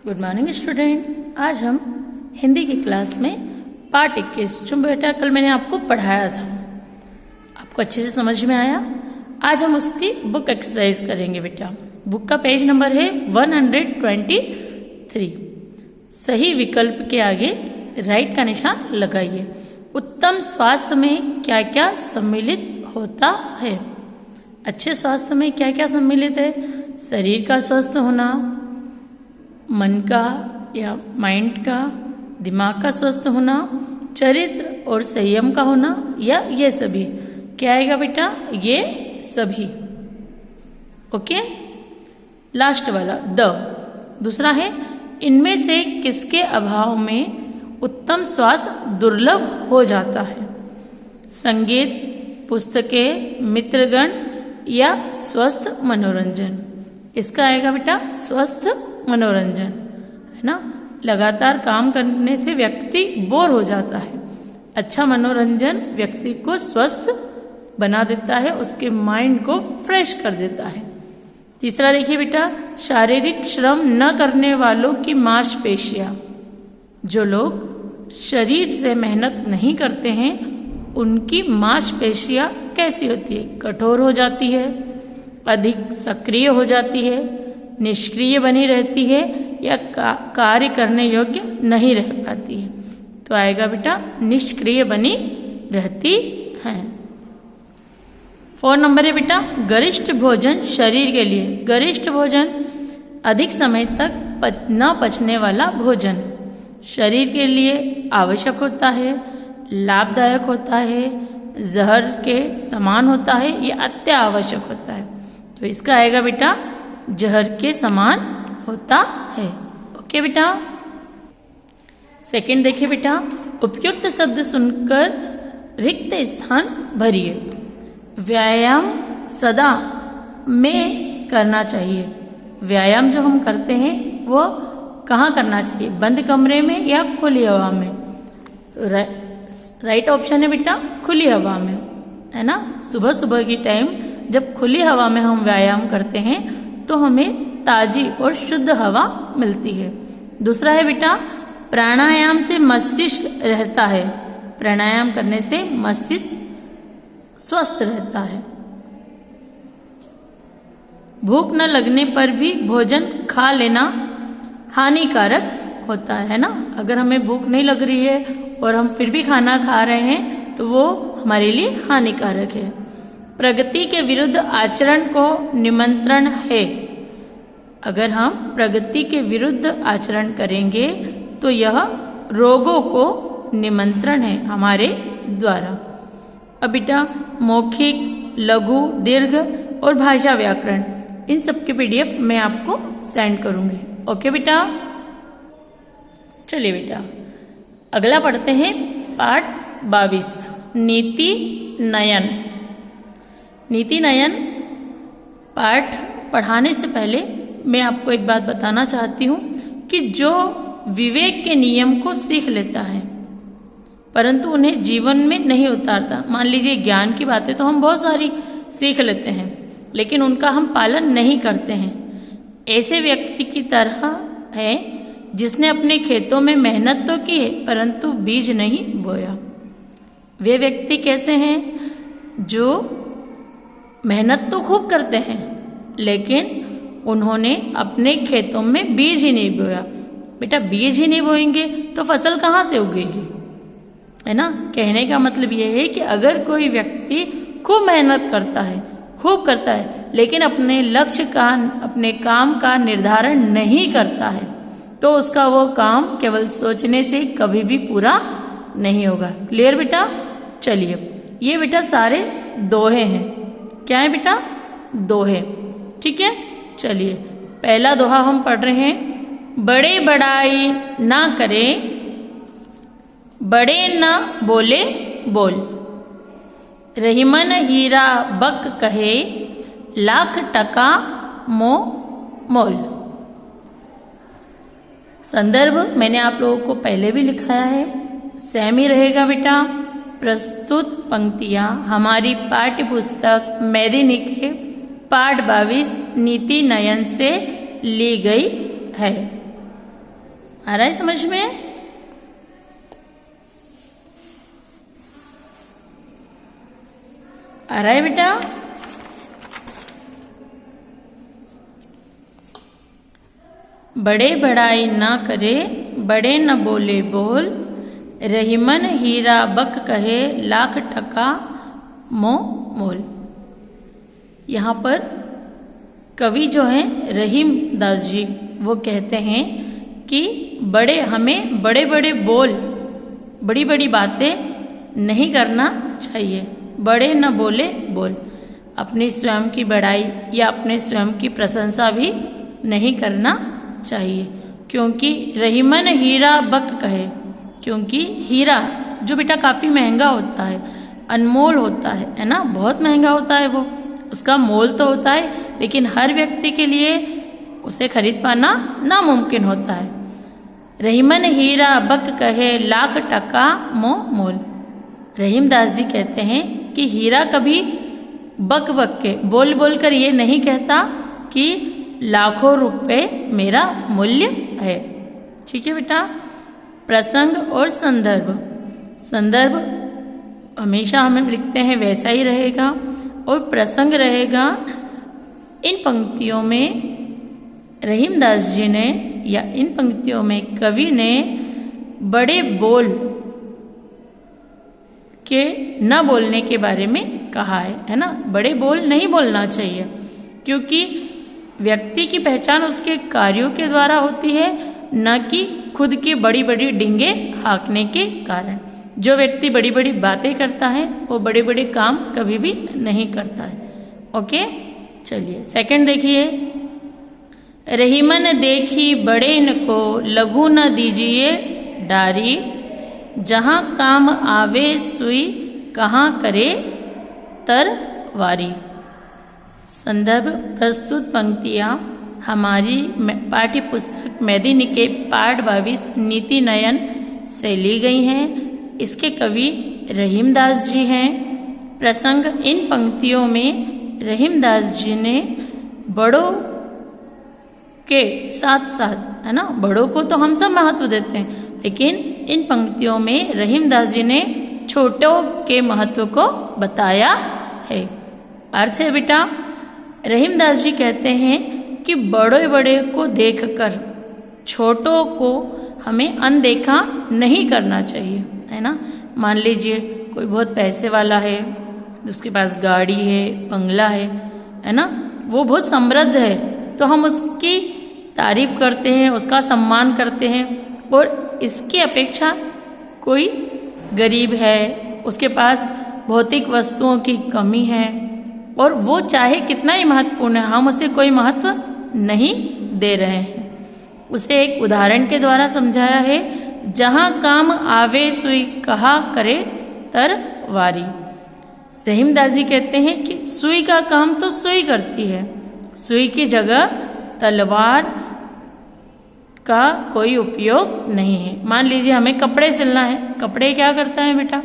Good morning student. आज हम हिंदी की क्लास में पार्ट 21 जो बेटा कल मैंने आपको पढ़ाया था, आपको अच्छे से समझ में आया। आज हम उसकी बुक एक्सरसाइज करेंगे बेटा। बुक का पेज नंबर है 123। सही विकल्प के आगे राइट का निशान लगाइए। उत्तम स्वास्थ्य में क्या क्या सम्मिलित होता है? अच्छे स्वास्थ्य में क्या क्या सम्मिलित है? शरीर का स्वस्थ होना, मन का या माइंड का, दिमाग का स्वस्थ होना, चरित्र और संयम का होना, या ये सभी। क्या आएगा बेटा? ये सभी। ओके, लास्ट वाला द दूसरा है, इनमें से किसके अभाव में उत्तम स्वास्थ्य दुर्लभ हो जाता है? संगीत, पुस्तकें, मित्रगण या स्वस्थ मनोरंजन। इसका आएगा बेटा स्वस्थ मनोरंजन, है ना। लगातार काम करने से व्यक्ति बोर हो जाता है। अच्छा मनोरंजन व्यक्ति को स्वस्थ बना देता है, उसके माइंड को फ्रेश कर देता है। तीसरा देखिए बेटा, शारीरिक श्रम न करने वालों की मांसपेशियां। जो लोग शरीर से मेहनत नहीं करते हैं उनकी मांसपेशियां कैसी होती है? कठोर हो जाती है, अधिक सक्रिय हो जाती है, निष्क्रिय बनी रहती है, या कार्य करने योग्य नहीं रह पाती है। तो आएगा बेटा निष्क्रिय बनी रहती है। 4 नंबर है बेटा, गरिष्ठ भोजन शरीर के लिए। गरिष्ठ भोजन अधिक समय तक न पचने वाला भोजन शरीर के लिए आवश्यक होता है, लाभदायक होता है, जहर के समान होता है, या अत्य आवश्यक होता है। तो इसका आएगा बेटा जहर के समान होता है। ओके बेटा। सेकंड देखिए बेटा, उपयुक्त शब्द सुनकर रिक्त स्थान भरिए। व्यायाम सदा में करना चाहिए। व्यायाम जो हम करते हैं वो कहाँ करना चाहिए? बंद कमरे में या खुली हवा में? तो राइट ऑप्शन है बेटा खुली हवा में, है ना। सुबह सुबह की टाइम जब खुली हवा में हम व्यायाम करते हैं तो हमें ताजी और शुद्ध हवा मिलती है। दूसरा है बेटा, प्राणायाम से मस्तिष्क रहता है। प्राणायाम करने से मस्तिष्क स्वस्थ रहता है। भूख न लगने पर भी भोजन खा लेना हानिकारक होता है ना। अगर हमें भूख नहीं लग रही है और हम फिर भी खाना खा रहे हैं तो वो हमारे लिए हानिकारक है। प्रगति के विरुद्ध आचरण को निमंत्रण है। अगर हम प्रगति के विरुद्ध आचरण करेंगे तो यह रोगों को निमंत्रण है हमारे द्वारा। अब बेटा मौखिक, लघु, दीर्घ और भाषा व्याकरण, इन सब के PDF मैं आपको सेंड करूंगी। ओके बेटा। चलिए बेटा अगला पढ़ते हैं पाठ 22, नीति नयन। नीति नयन पाठ पढ़ाने से पहले मैं आपको एक बात बताना चाहती हूँ कि जो विवेक के नियम को सीख लेता है परंतु उन्हें जीवन में नहीं उतारता, मान लीजिए ज्ञान की बातें तो हम बहुत सारी सीख लेते हैं लेकिन उनका हम पालन नहीं करते हैं, ऐसे व्यक्ति की तरह है जिसने अपने खेतों में मेहनत तो की है परंतु बीज नहीं बोया। वे व्यक्ति कैसे हैं? जो मेहनत तो खूब करते हैं लेकिन उन्होंने अपने खेतों में बीज ही नहीं बोया। बेटा बीज ही नहीं बोएंगे तो फसल कहाँ से उगेगी, है ना। कहने का मतलब यह है कि अगर कोई व्यक्ति खूब मेहनत करता है, खूब करता है, लेकिन अपने लक्ष्य का, अपने काम का निर्धारण नहीं करता है तो उसका वो काम केवल सोचने से कभी भी पूरा नहीं होगा। क्लियर बेटा? चलिए ये बेटा सारे दोहे हैं। क्या है बेटा? दोहे। ठीक है, चलिए पहला दोहा हम पढ़ रहे हैं। बड़े बड़ाई ना करे, बड़े ना बोले बोल। रहीमन हीरा बक कहे, लाख टका मो मोल। संदर्भ मैंने आप लोगों को पहले भी लिखाया है, सेम ही रहेगा बेटा। प्रस्तुत पंक्तियां हमारी पाठ्य पुस्तक मेदिनी के पाठ 22 नीति नयन से ली गई है। आ रहा है समझ में? आ रहा है बेटा? बड़े बड़ाई ना करे, बड़े न बोले बोल, रहीमन हीरा बक कहे, लाख टका मोल। यहाँ पर कवि जो हैं रहीम दास जी, वो कहते हैं कि हमें बड़े बड़े बोल, बड़ी बड़ी बातें नहीं करना चाहिए। बड़े न बोले बोल, अपनी स्वयं की बड़ाई या अपने स्वयं की प्रशंसा भी नहीं करना चाहिए। क्योंकि रहीमन हीरा बक कहे, क्योंकि हीरा जो बेटा काफ़ी महंगा होता है, अनमोल होता है ना, बहुत महंगा होता है वो, उसका मोल तो होता है, लेकिन हर व्यक्ति के लिए उसे खरीद पाना नामुमकिन होता है। रहीमन हीरा बक कहे, लाख टका मोल। रहीम दास जी कहते हैं कि हीरा कभी बक बक के बोल बोल कर ये नहीं कहता कि लाखों रुपए मेरा मूल्य है। ठीक है बेटा। प्रसंग और संदर्भ, संदर्भ हमेशा हम लिखते हैं वैसा ही रहेगा, और प्रसंग रहेगा। इन पंक्तियों में रहीम दास जी ने, या इन पंक्तियों में कवि ने बड़े बोल के न बोलने के बारे में कहा है ना। बड़े बोल नहीं बोलना चाहिए, क्योंकि व्यक्ति की पहचान उसके कार्यों के द्वारा होती है, न कि खुद की बड़ी बड़ी डींगे हाँकने के कारण। जो व्यक्ति बड़ी बड़ी बातें करता है वो बड़े बड़े काम कभी भी नहीं करता है। ओके, चलिए सेकंड देखिए। रहीमन देखी बड़े इनको, लघु न दीजिए डारी, जहाँ काम आवे सुई, कहाँ करे तरवारी। संदर्भ प्रस्तुत पंक्तियाँ हमारी पाठ्य पुस्तक मेदिनी के पाठ 22 नीति नयन से ली गई हैं। इसके कवि रहीम दास जी हैं। प्रसंग, इन पंक्तियों में रहीम दास जी ने बड़ों के साथ साथ, है ना, बड़ों को तो हम सब महत्व देते हैं, लेकिन इन पंक्तियों में रहीम दास जी ने छोटों के महत्व को बताया है। अर्थ है बेटा, रहीम दास जी कहते हैं कि बड़े बड़े को देखकर छोटों को हमें अनदेखा नहीं करना चाहिए, है ना। मान लीजिए कोई बहुत पैसे वाला है, उसके पास गाड़ी है, बंगला है ना, वो बहुत समृद्ध है, तो हम उसकी तारीफ करते हैं, उसका सम्मान करते हैं। और इसकी अपेक्षा कोई गरीब है, उसके पास भौतिक वस्तुओं की कमी है, और वो चाहे कितना ही महत्वपूर्ण है, हम उसे कोई महत्व नहीं दे रहे हैं। उसे एक उदाहरण के द्वारा समझाया है, जहाँ काम आवे सुई, कहा करे तरवारी। रहीम दास जी कहते हैं कि सुई का काम तो सुई करती है, सुई की जगह तलवार का कोई उपयोग नहीं है। मान लीजिए हमें कपड़े सिलना है, कपड़े क्या करता है बेटा,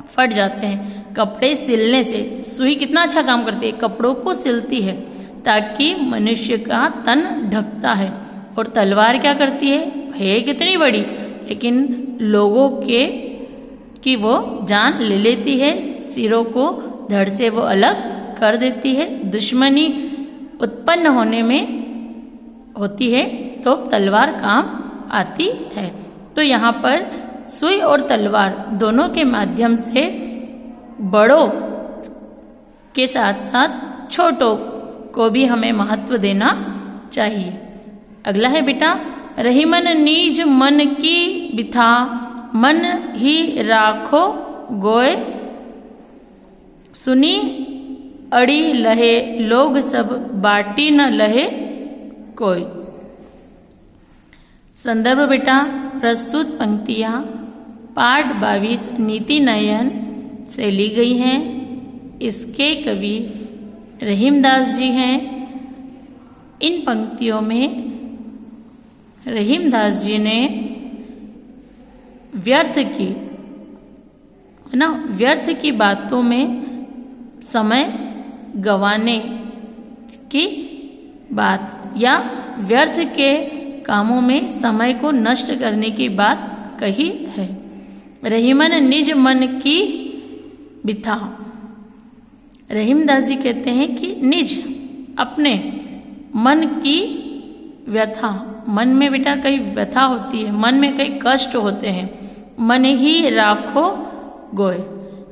फट जाते हैं। कपड़े सिलने से सुई कितना अच्छा काम करती है, कपड़ों को सिलती है ताकि मनुष्य का तन ढकता है। और तलवार क्या करती है कितनी बड़ी, लेकिन लोगों की वो जान ले लेती है, सिरों को धड़ से वो अलग कर देती है। दुश्मनी उत्पन्न होने में होती है तो तलवार काम आती है। तो यहाँ पर सुई और तलवार दोनों के माध्यम से बड़ों के साथ साथ छोटों को भी हमें महत्व देना चाहिए। अगला है बेटा, रहीमन नीज मन की बिथा, मन ही राखो गोय, सुनी अड़ी लहे लोग सब, बाटी न लहे कोई। संदर्भ बेटा, प्रस्तुत पंक्तियाँ पाठ 22 नीति नयन से ली गई हैं। इसके कवि रहीम दास जी हैं। इन पंक्तियों में रहीम दास जी ने व्यर्थ की बातों में समय गंवाने की बात, या व्यर्थ के कामों में समय को नष्ट करने की बात कही है। रहीमन निज मन की बिथा। रहीमदास जी कहते हैं कि निज अपने मन की व्यथा, मन में बेटा कई व्यथा होती है, मन में कई कष्ट होते हैं, मन ही राखो गोय।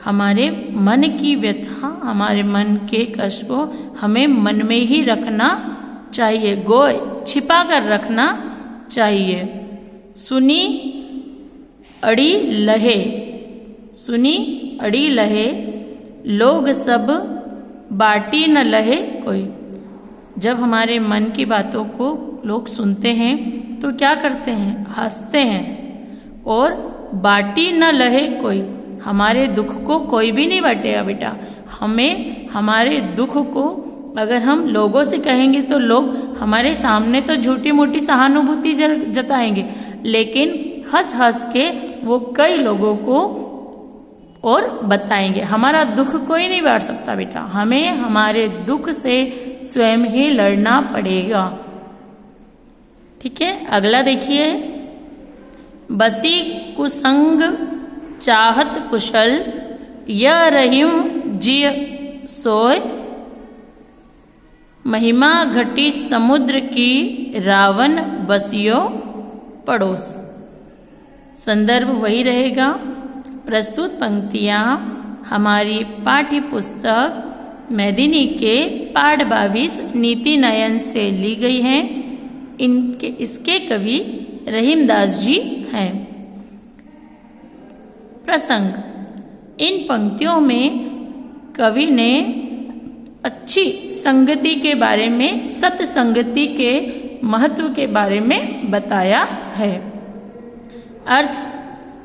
हमारे मन की व्यथा, हमारे मन के कष्ट को हमें मन में ही रखना चाहिए, गोय छिपा कर रखना चाहिए। सुनी अड़ी लहे, सुनी अड़ी लहे, लोग सब बाटी न लहे कोई। जब हमारे मन की बातों को लोग सुनते हैं तो क्या करते हैं, हंसते हैं, और बाटी न लहे कोई, हमारे दुख को कोई भी नहीं बांटेगा बेटा। हमें हमारे दुख को अगर हम लोगों से कहेंगे तो लोग हमारे सामने तो झूठी मोटी सहानुभूति जताएंगे, लेकिन हंस हंस के वो कई लोगों को और बताएंगे। हमारा दुख कोई नहीं बांट सकता बेटा, हमें हमारे दुख से स्वयं ही लड़ना पड़ेगा। ठीक है, अगला देखिए, बसी कुसंग चाहत कुशल, यह रहीम जिय सोय, महिमा घटी समुद्र की, रावण बसियो पड़ोस। संदर्भ वही रहेगा। प्रस्तुत पंक्तियाँ हमारी पाठ्य पुस्तक मेदिनी के पाठ 22 नीति नयन से ली गई हैं। इसके कवि रहीमदास जी हैं। प्रसंग, इन पंक्तियों में कवि ने अच्छी संगति के बारे में, सत्संगति के महत्व के बारे में बताया है। अर्थ,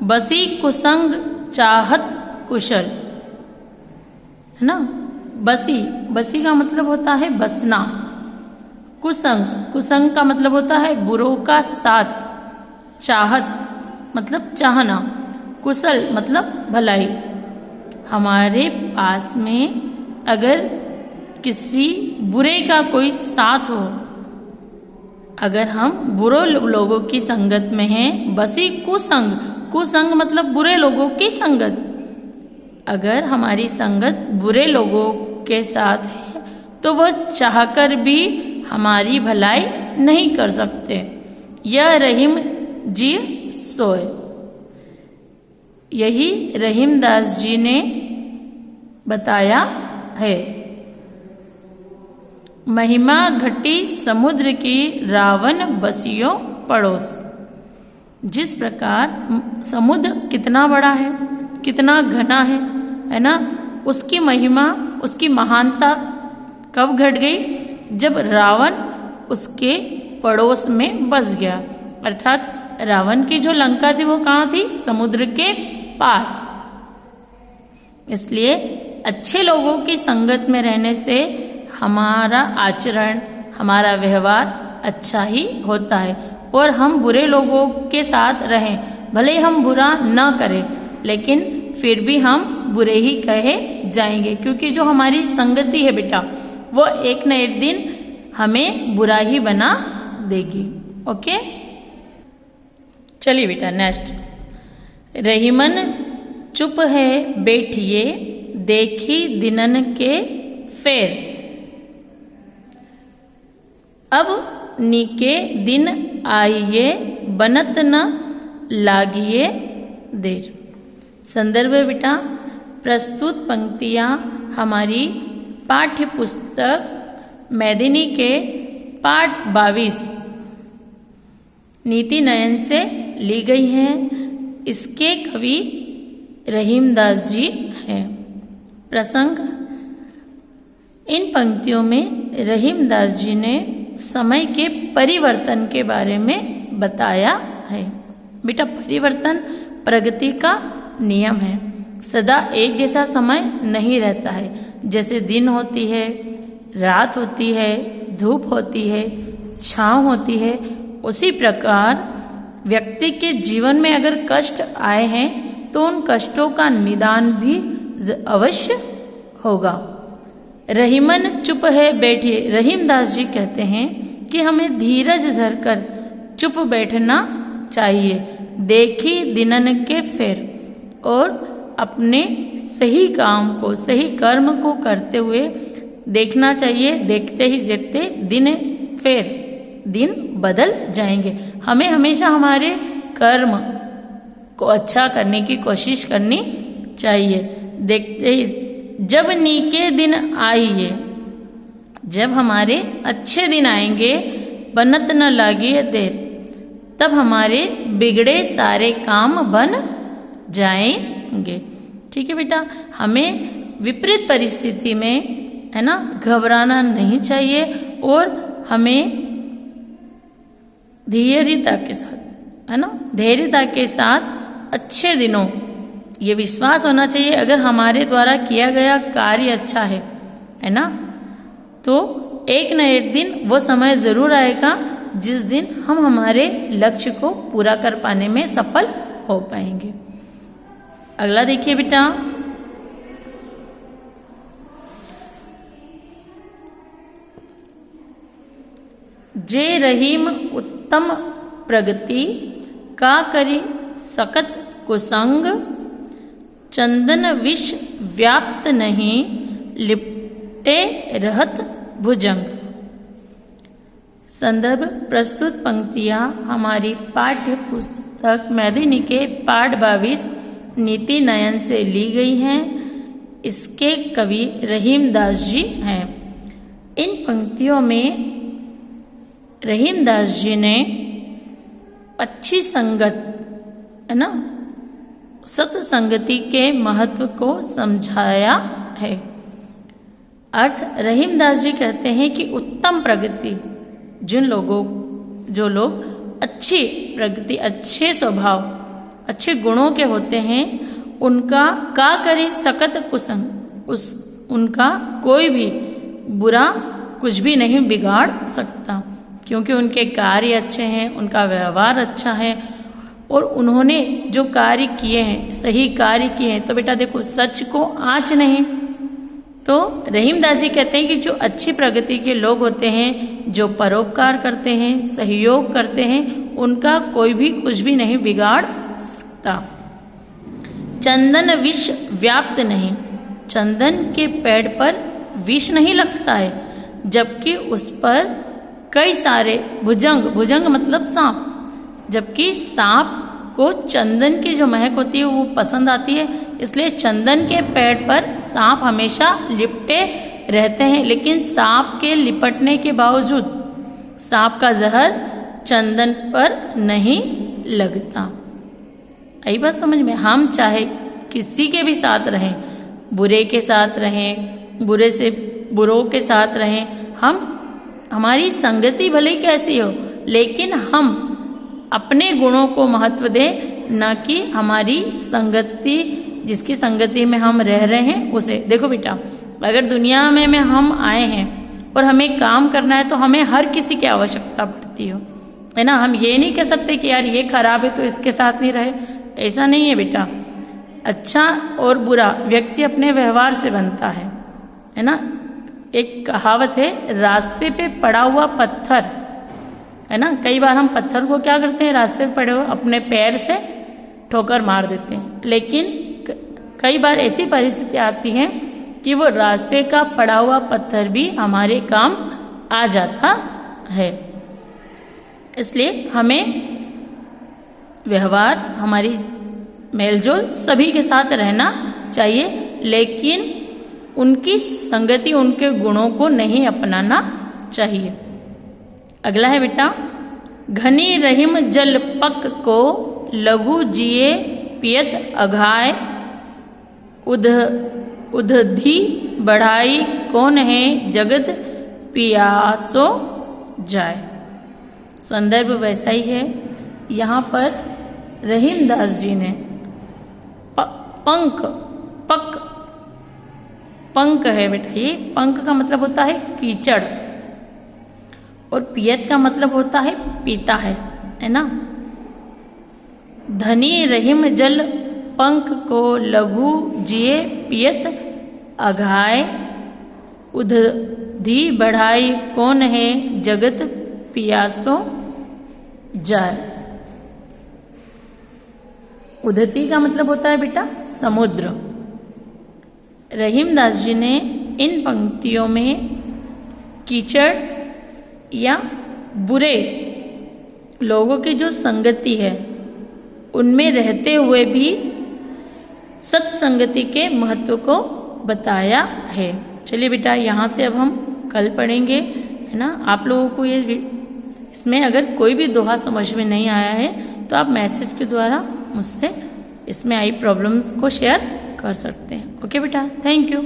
बसी कुसंग चाहत कुशल, है ना। बसी, बसी का मतलब होता है बसना। कुसंग, कुसंग का मतलब होता है बुरों का साथ। चाहत मतलब चाहना, कुशल मतलब भलाई। हमारे पास में अगर किसी बुरे का कोई साथ हो, अगर हम बुरे लोगों की संगत में हैं, बसी कुसंग, कुसंग मतलब बुरे लोगों की संगत। अगर हमारी संगत बुरे लोगों के साथ है तो वह चाहकर भी हमारी भलाई नहीं कर सकते। यह रहीम जी सोए, यही रहीमदास जी ने बताया है। महिमा घटी समुद्र की, रावण बसियो पड़ोस। जिस प्रकार समुद्र कितना बड़ा है, कितना घना है ना, उसकी महिमा, उसकी महानता कब घट गई, जब रावण उसके पड़ोस में बस गया। अर्थात रावण की जो लंका थी वो कहाँ थी, समुद्र के पार। इसलिए अच्छे लोगों की संगत में रहने से हमारा आचरण, हमारा व्यवहार अच्छा ही होता है। और हम बुरे लोगों के साथ रहें, भले हम बुरा ना करें, लेकिन फिर भी हम बुरे ही कहे जाएंगे, क्योंकि जो हमारी संगति है बेटा, वो एक न एक दिन हमें बुरा ही बना देगी। ओके, चलिए बेटा नेक्स्ट। रहीमन चुप है बैठिए, देखी दिनन के फेर, अब नीके दिन आइए, बनत न लागिए देर। संदर्भ बेटा, प्रस्तुत पंक्तियाँ हमारी पाठ्य पुस्तक मेदिनी के पाठ 22 नीति नयन से ली गई हैं। इसके कवि रहीमदास जी हैं। प्रसंग, इन पंक्तियों में रहीमदास जी ने समय के परिवर्तन के बारे में बताया है। बेटा, परिवर्तन प्रगति का नियम है। सदा एक जैसा समय नहीं रहता है। जैसे दिन होती है, रात होती है, धूप होती है, छांव होती है, उसी प्रकार व्यक्ति के जीवन में अगर कष्ट आए हैं तो उन कष्टों का निदान भी अवश्य होगा। रहीमन चुप है बैठिए। रहीमदास जी कहते हैं कि हमें धीरज धरकर चुप बैठना चाहिए। देखी दिनन के फेर, और अपने सही काम को, सही कर्म को करते हुए देखना चाहिए। देखते ही देखते दिन फेर, दिन बदल जाएंगे। हमें हमेशा हमारे कर्म को अच्छा करने की कोशिश करनी चाहिए। देखते ही जब नीके दिन आइए, जब हमारे अच्छे दिन आएंगे, बनत न लागिए देर, तब हमारे बिगड़े सारे काम बन जाएंगे। ठीक है बेटा, हमें विपरीत परिस्थिति में, है ना, घबराना नहीं चाहिए और हमें धैर्यता के साथ, है ना, धैर्यता के साथ अच्छे दिनों, ये विश्वास होना चाहिए अगर हमारे द्वारा किया गया कार्य अच्छा है ना, तो एक न एक दिन वो समय जरूर आएगा जिस दिन हम हमारे लक्ष्य को पूरा कर पाने में सफल हो पाएंगे। अगला देखिए बेटा, जे रहीम उत्तम प्रगति का करी सकत कुसंग, चंदन विष व्याप्त नहीं लिपटे रहत भुजंग। संदर्भ प्रस्तुत पंक्तियां हमारी पाठ्य पुस्तक मेदिनी के पाठ 22 नीति नयन से ली गई हैं। इसके कवि रहीम दास जी हैं। इन पंक्तियों में रहीम दास जी ने अच्छी संगत, है ना, सत्संगति के महत्व को समझाया है। अर्थ, रहीम दास जी कहते हैं कि उत्तम प्रगति, जो लोग अच्छी प्रगति, अच्छे स्वभाव, अच्छे गुणों के होते हैं, उनका का करी सकत कुसंग, उनका कोई भी बुरा कुछ भी नहीं बिगाड़ सकता, क्योंकि उनके कार्य अच्छे हैं, उनका व्यवहार अच्छा है और उन्होंने जो कार्य किए हैं, सही कार्य किए हैं। तो बेटा देखो, सच को आँच नहीं। तो रहीम दास जी कहते हैं कि जो अच्छी प्रगति के लोग होते हैं, जो परोपकार करते हैं, सहयोग करते हैं, उनका कोई भी कुछ भी नहीं बिगाड़ सकता। चंदन विष व्याप्त नहीं, चंदन के पेड़ पर विष नहीं लगता है, जबकि उस पर कई सारे भुजंग मतलब सांप, जबकि सांप को चंदन की जो महक होती है वो पसंद आती है, इसलिए चंदन के पेड़ पर सांप हमेशा लिपटे रहते हैं। लेकिन सांप के लिपटने के बावजूद सांप का जहर चंदन पर नहीं लगता। आई बात समझ में? हम चाहे किसी के भी साथ रहें, बुरे के साथ रहें, बुरे से बुरों के साथ रहें, हमारी संगति भले ही कैसी हो, लेकिन हम अपने गुणों को महत्व दें, न कि हमारी संगति, जिसकी संगति में हम रह रहे हैं उसे। देखो बेटा, अगर दुनिया में हम आए हैं और हमें काम करना है तो हमें हर किसी की आवश्यकता पड़ती हो, है ना। हम ये नहीं कह सकते कि यार ये खराब है तो इसके साथ नहीं रहे, ऐसा नहीं है बेटा। अच्छा और बुरा व्यक्ति अपने व्यवहार से बनता है ना। एक कहावत है, रास्ते पे पड़ा हुआ पत्थर, है ना, कई बार हम पत्थर को क्या करते हैं, रास्ते पे पड़े हुए अपने पैर से ठोकर मार देते हैं। लेकिन कई बार ऐसी परिस्थिति आती है कि वो रास्ते का पड़ा हुआ पत्थर भी हमारे काम आ जाता है। इसलिए हमें व्यवहार, हमारी मेलजोल सभी के साथ रहना चाहिए, लेकिन उनकी संगति, उनके गुणों को नहीं अपनाना चाहिए। अगला है बेटा, घनी रहीम जल पक को लघु जिए पियत अघाय, उधधी बढ़ाई कौन है जगत पियासो जाए। संदर्भ वैसा ही है। यहाँ पर रहीम दास जी ने पंक है बेटा, ये पंक का मतलब होता है कीचड़ और पियत का मतलब होता है पीता है ना। धनी रहीम जल पंक को लघु जिए पियत अघाय, उधधी बढ़ाई कौन है जगत पियासो जाए। उदती का मतलब होता है बेटा समुद्र। रहीमदास जी ने इन पंक्तियों में कीचड़ या बुरे लोगों की जो संगति है उनमें रहते हुए भी सत्संगति के महत्व को बताया है। चलिए बेटा, यहाँ से अब हम कल पढ़ेंगे, है ना। आप लोगों को इसमें अगर कोई भी दोहा समझ में नहीं आया है तो आप मैसेज के द्वारा मुझसे इसमें आई प्रॉब्लम्स को शेयर कर सकते हैं। ओके बेटा, थैंक यू।